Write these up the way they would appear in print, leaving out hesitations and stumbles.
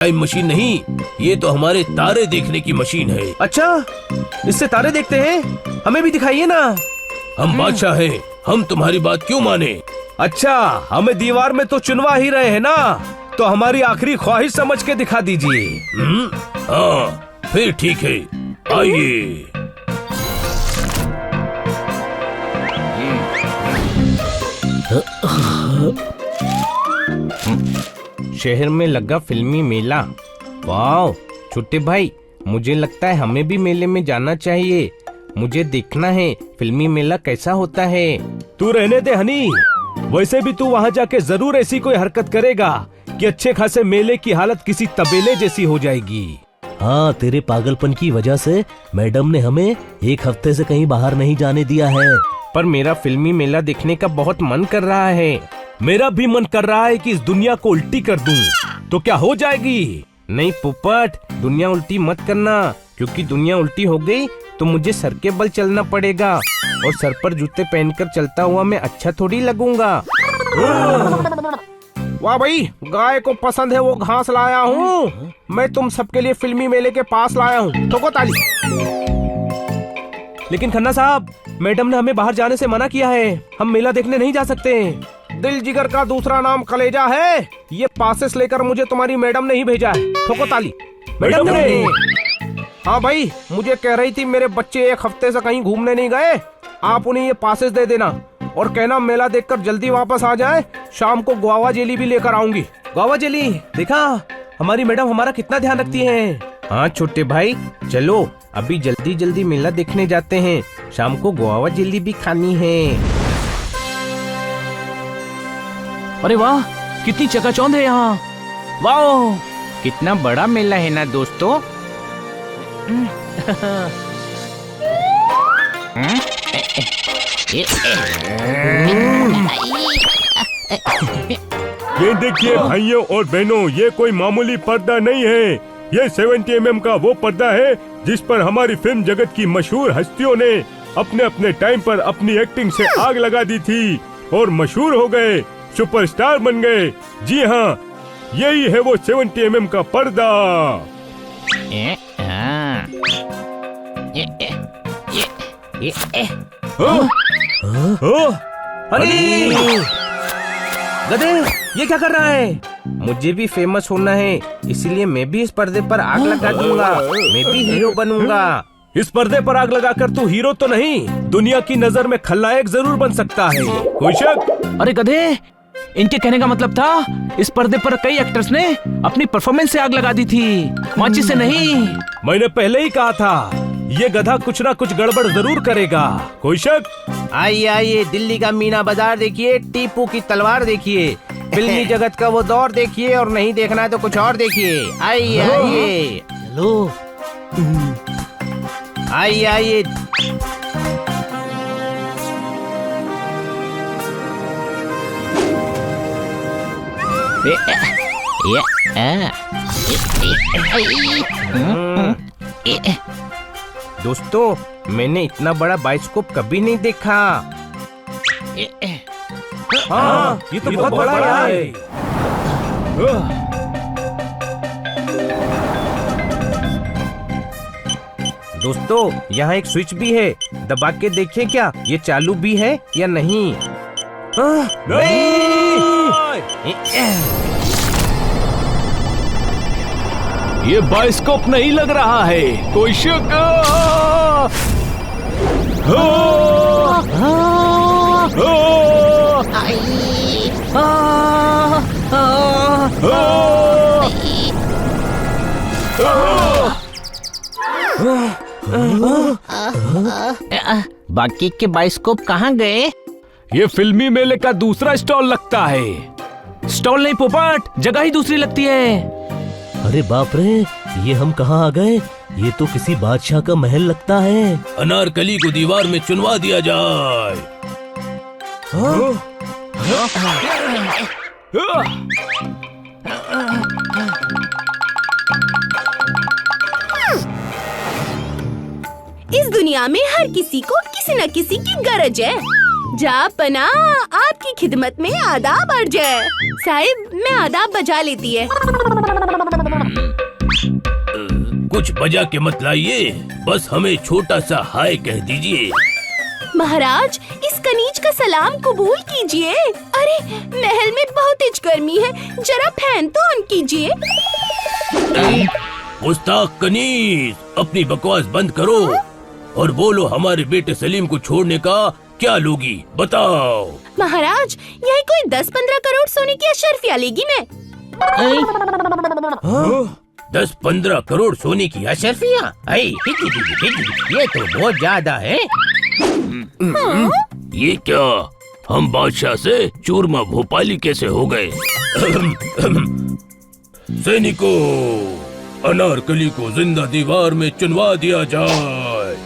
Time machine नहीं, ये तो हमारे तारे देखने की मशीन है। अच्छा, इससे तारे देखते हैं? हमें भी दिखाइए ना। हम बादशाह हैं, हम तुम्हारी बात क्यों माने? अच्छा, हमें दीवार में तो चुनवा ही रहे हैं ना, तो हमारी आखिरी ख्वाहिश समझ के दिखा दीजिए। हाँ, फिर ठीक है, आइए। शहर में लगा फिल्मी मेला। वाह छोटे भाई, मुझे लगता है हमें भी मेले में जाना चाहिए। मुझे देखना है फिल्मी मेला कैसा होता है। तू रहने दे हनी, वैसे भी तू वहाँ जाके जरूर ऐसी कोई हरकत करेगा कि अच्छे खासे मेले की हालत किसी तबेले जैसी हो जाएगी। हाँ, तेरे पागलपन की वजह से मैडम ने हमें एक हफ्ते से कहीं बाहर नहीं जाने दिया है। पर मेरा फिल्मी मेला देखने का बहुत मन कर रहा है। मेरा भी मन कर रहा है कि इस दुनिया को उल्टी कर दूं, तो क्या हो जाएगी? नहीं पोपट, दुनिया उल्टी मत करना, क्योंकि दुनिया उल्टी हो गई तो मुझे सर के बल चलना पड़ेगा, और सर पर जूते पहनकर चलता हुआ मैं अच्छा थोड़ी लगूंगा। वाह भाई, गाय को पसंद है वो घास लाया हूँ। मैं तुम सबके लिए फिल्मी मेले के पास लाया हूँ, ठोको ताली। लेकिन खन्ना साहब, मैडम ने हमें बाहर जाने से मना किया है, हम मेला देखने नहीं जा सकते। दिल जिगर का दूसरा नाम कलेजा है। ये पासेस लेकर मुझे तुम्हारी मैडम ने ही भेजा है, ठोको ताली। मैडम ने? हाँ भाई, मुझे कह रही थी मेरे बच्चे एक हफ्ते से कहीं घूमने नहीं गए, आप उन्हें ये पासेस दे देना और कहना मेला देखकर जल्दी वापस आ जाए। शाम को गुआवा जेली भी लेकर आऊंगी। Guava jelly? देखा हमारी मैडम हमारा कितना ध्यान रखती है। हाँ छोटे भाई, चलो अभी जल्दी जल्दी मेला देखने जाते हैं, शाम को गुआवा जेली भी खानी है। अरे वाह, कितनी चकाचौंध है यहाँ। वाह, कितना बड़ा मेला है ना दोस्तों। ये देखिए भाइयों और बहनों, ये कोई मामूली पर्दा नहीं है। ये 70 mm का वो पर्दा है जिस पर हमारी फिल्म जगत की मशहूर हस्तियों ने अपने अपने टाइम पर अपनी एक्टिंग से आग लगा दी थी और मशहूर हो गए, सुपरस्टार बन गए। जी हाँ, यही है वो 70 mm का पर्दा। अरे गधे, ये क्या कर रहा है? मुझे भी फेमस होना है, इसलिए मैं भी इस पर्दे पर आग लगा दूंगा। मैं भी हीरो बनूंगा। इस पर्दे पर आग लगाकर तू हीरो तो नहीं, दुनिया की नजर में खलनायक जरूर बन सकता है। कोई शक? अरे गधे, इनके कहने का मतलब था इस पर्दे पर कई एक्टर्स ने अपनी परफॉर्मेंस से आग लगा दी थी, माचिस से नहीं। मैंने पहले ही कहा था, ये गधा कुछ ना कुछ गड़बड़ जरूर करेगा। कोई शक? आइए आइए, दिल्ली का मीना बाजार देखिए, टीपू की तलवार देखिए, फिल्मी जगत का वो दौर देखिए, और नहीं देखना है तो कुछ और देखिए। आइए आइए, चलो। आइए आइए। दोस्तों, मैंने इतना बड़ा बाइस्कोप कभी नहीं देखा। हाँ, ये तो बहुत बड़ा है। दोस्तों, यहाँ एक स्विच भी है, दबा के देखिए क्या ये चालू भी है या नहीं। ये बाइस्कोप नहीं लग रहा है, कोई शक? बाकी के बाइस्कोप कहाँ गए? ये फिल्मी मेले का दूसरा स्टॉल लगता है। स्टॉल नहीं पोपट, जगह ही दूसरी लगती है। अरे बाप रे, ये हम कहाँ आ गए? ये तो किसी बादशाह का महल लगता है। अनारकली को दीवार में चुनवा दिया जाए। इस दुनिया में हर किसी को किसी न किसी की गरज है। जा पना, आपकी खिदमत में आदाब अर्ज है। साहिब, मैं आदाब बजा लेती है। कुछ बजा के मत लाइए, बस हमें छोटा सा हाय कह दीजिए। महाराज, इस कनीज का सलाम कबूल कीजिए। अरे महल में बहुत तेज गर्मी है, जरा फैन तो ऑन कीजिए। मुस्ताक कनीज, अपनी बकवास बंद करो और बोलो, हमारे बेटे सलीम को छोड़ने का क्या लोगी, बताओ। महाराज, यही कोई 10-15 करोड़ सोने की अशर्फिया लेगी मैं। 10-15 करोड़ सोने की अशर्फिया? ये तो बहुत ज्यादा है। ये क्या, हम बादशाह से चूरमा भोपाली कैसे हो गए? सैनिकों, अनारकली को जिंदा दीवार में चुनवा दिया जाए।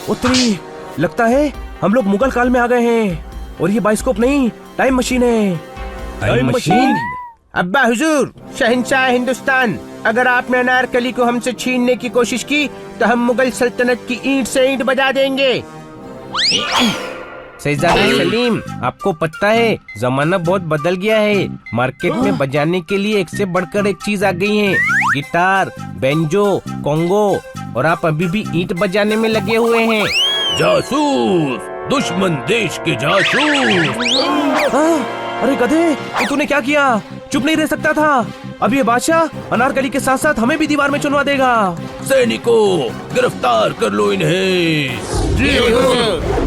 उत्तरी, लगता है हम लोग मुगल काल में आ गए हैं और ये बाइस्कोप नहीं, टाइम मशीन है। Time machine? अब्बा हुजूर, शहंशाह हिंदुस्तान, अगर आपने अनारकली को हमसे छीनने की कोशिश की तो हम मुगल सल्तनत की ईंट से ईंट बजा देंगे। शहजादा सलीम, आपको पता है जमाना बहुत बदल गया है। मार्केट में बजाने के लिए एक से बढ़कर एक चीज आ गई है, गिटार, बेंजो, कोंगो, और आप अभी भी ईंट बजाने में लगे हुए हैं। जासूस, दुश्मन देश के जासूस। अरे गधे, ये तूने क्या किया? चुप नहीं रह सकता था। अब ये बादशाह अनारकली के साथ साथ हमें भी दीवार में चुनवा देगा। सैनिकों, गिरफ्तार कर लो इन्हें। जी हुजूर।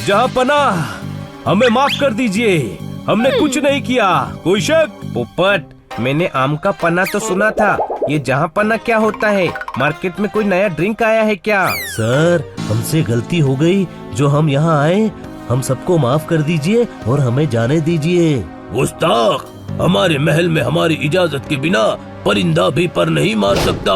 जहाँ पनाह, हमें माफ कर दीजिए, हमने कुछ नहीं किया। कोई शक? पोपट, मैंने आम का पन्ना तो सुना था, ये जहाँ पन्ना क्या होता है? मार्केट में कोई नया ड्रिंक आया है क्या? सर, हमसे गलती हो गई जो हम यहाँ आए। हम सबको माफ कर दीजिए और हमें जाने दीजिए। मुस्ताक, हमारे महल में हमारी इजाजत के बिना परिंदा भी पर नहीं मार सकता।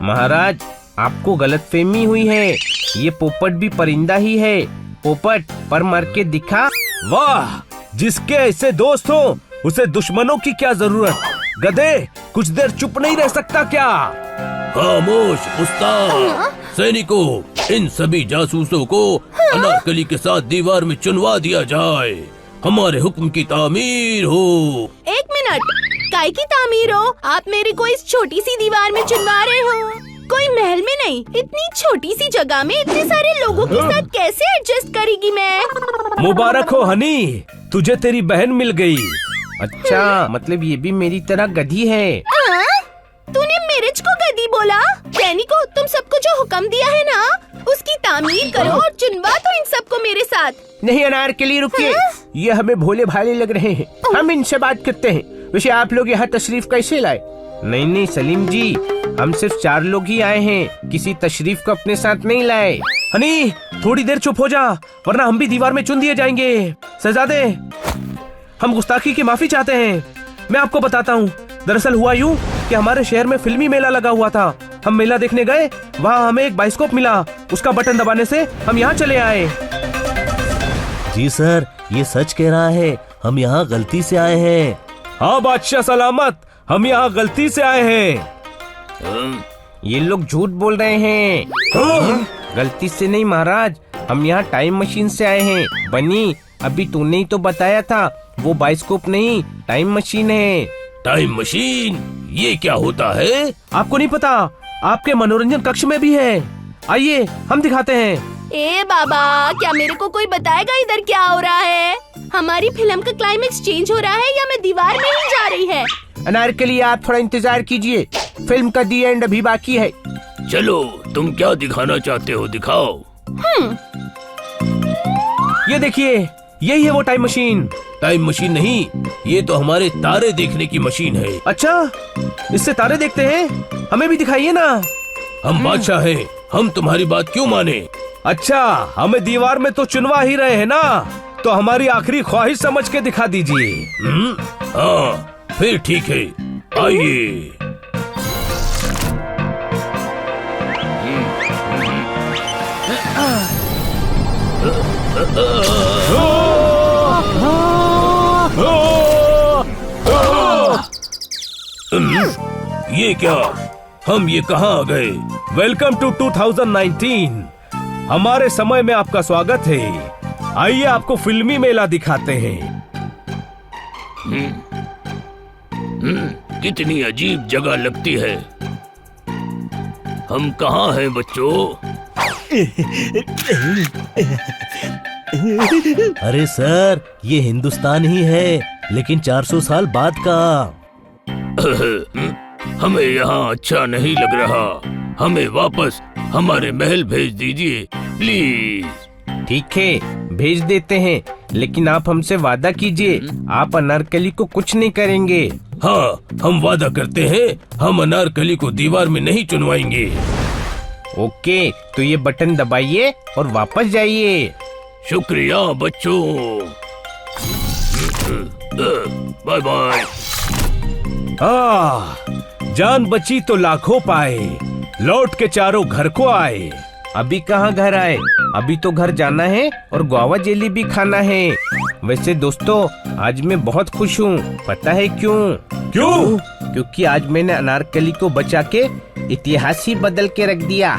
महाराज, आपको गलतफहमी हुई है, ये पोपट भी परिंदा ही है। पोपट, पर मार के दिखा। वाह, जिसके ऐसे दोस्त हो उसे दुश्मनों की क्या जरूरत। गधे, कुछ देर चुप नहीं रह सकता क्या? खामोश मुस्ताक। सैनिकों, इन सभी जासूसों को अनारकली के साथ दीवार में चुनवा दिया जाए। हमारे हुक्म की तामीर हो। 1 मिनट, काय की तामीर हो? आप मेरे को इस छोटी सी दीवार में चुनवा रहे हो? कोई महल में नहीं, इतनी छोटी सी जगह में इतने सारे लोगों के साथ कैसे एडजस्ट करेगी मैं? मुबारक हो हनी, तुझे तेरी बहन मिल गई। अच्छा, मतलब ये भी मेरी तरह गधी है। तूने मेरिज को गधी बोला? सैनिकों, तुम सबको जो हुक्म दिया है ना, उसकी तामीर करो और चुनवा दो इन सबको मेरे साथ। नहीं अनारकली, रुकिए, ये हमें भोले भाले लग रहे हैं, हम इनसे बात करते हैं। वैसे आप लोग यहाँ तशरीफ कैसे लाए? नहीं सलीम जी, हम सिर्फ 4 लोग ही आए हैं, किसी तशरीफ को अपने साथ नहीं लाए। हनी, थोड़ी देर चुप हो जा, वरना हम भी दीवार में चुन दिए जाएंगे। शहजादे, हम गुस्ताखी की माफी चाहते हैं। मैं आपको बताता हूँ, दरअसल हुआ यूँ कि हमारे शहर में फिल्मी मेला लगा हुआ था। हम मेला देखने गए, वहाँ हमें एक बाइस्कोप मिला, उसका बटन दबाने से हम यहाँ चले आए। जी सर, ये सच कह रहा है, हम यहाँ गलती से आए हैं। हाँ बादशाह सलामत, हम यहाँ गलती से आए हैं। ये लोग झूठ बोल रहे हैं। गलती से नहीं महाराज, हम यहाँ टाइम मशीन से आए हैं। बनी, अभी तूने ही तो बताया था, वो बाइस्कोप नहीं, टाइम मशीन है। Time machine? ये क्या होता है? आपको नहीं पता? आपके मनोरंजन कक्ष में भी है, आइए हम दिखाते हैं। ए बाबा, क्या मेरे को कोई बताएगा इधर क्या हो रहा है? हमारी फिल्म का क्लाइमेक्स चेंज हो रहा है या मैं दीवार में ही जा रही है? अनारकली, आप थोड़ा इंतजार कीजिए, फिल्म का दी एंड अभी बाकी है। चलो, तुम क्या दिखाना चाहते हो, दिखाओ। ये देखिए, यही है वो टाइम मशीन। टाइम मशीन नहीं, ये तो हमारे तारे देखने की मशीन है। अच्छा, इससे तारे देखते हैं? हमें भी दिखाइए ना। हम बादशाह हैं, हम तुम्हारी बात क्यों माने? अच्छा, हमें दीवार में तो चुनवा ही रहे हैं ना, तो हमारी आखिरी ख्वाहिश समझ के दिखा दीजिए। हाँ, फिर ठीक है, आइए। ये क्या? हम ये कहाँ आ गए? Welcome to 2019। हमारे समय में आपका स्वागत है। आइए आपको फिल्मी मेला दिखाते हैं। कितनी अजीब जगह लगती है। हम कहाँ हैं बच्चों? अरे सर, ये हिंदुस्तान ही है, लेकिन 400 साल बाद का। हमें यहाँ अच्छा नहीं लग रहा। हमें वापस हमारे महल भेज दीजिए प्लीज। ठीक है, भेज देते हैं, लेकिन आप हमसे वादा कीजिए, आप अनारकली को कुछ नहीं करेंगे। हाँ, हम वादा करते हैं, हम अनारकली को दीवार में नहीं चुनवाएंगे। ओके, तो ये बटन दबाइए और वापस जाइए। शुक्रिया बच्चों। Bye bye. जान बची तो लाखों पाए, लौट के चारों घर को आए। अभी कहाँ घर आए? अभी तो घर जाना है और गुआवा जेली भी खाना है। वैसे दोस्तों, आज मैं बहुत खुश हूँ। पता है क्यों? क्यों? क्योंकि आज मैंने अनारकली को बचा के इतिहास ही बदल के रख दिया।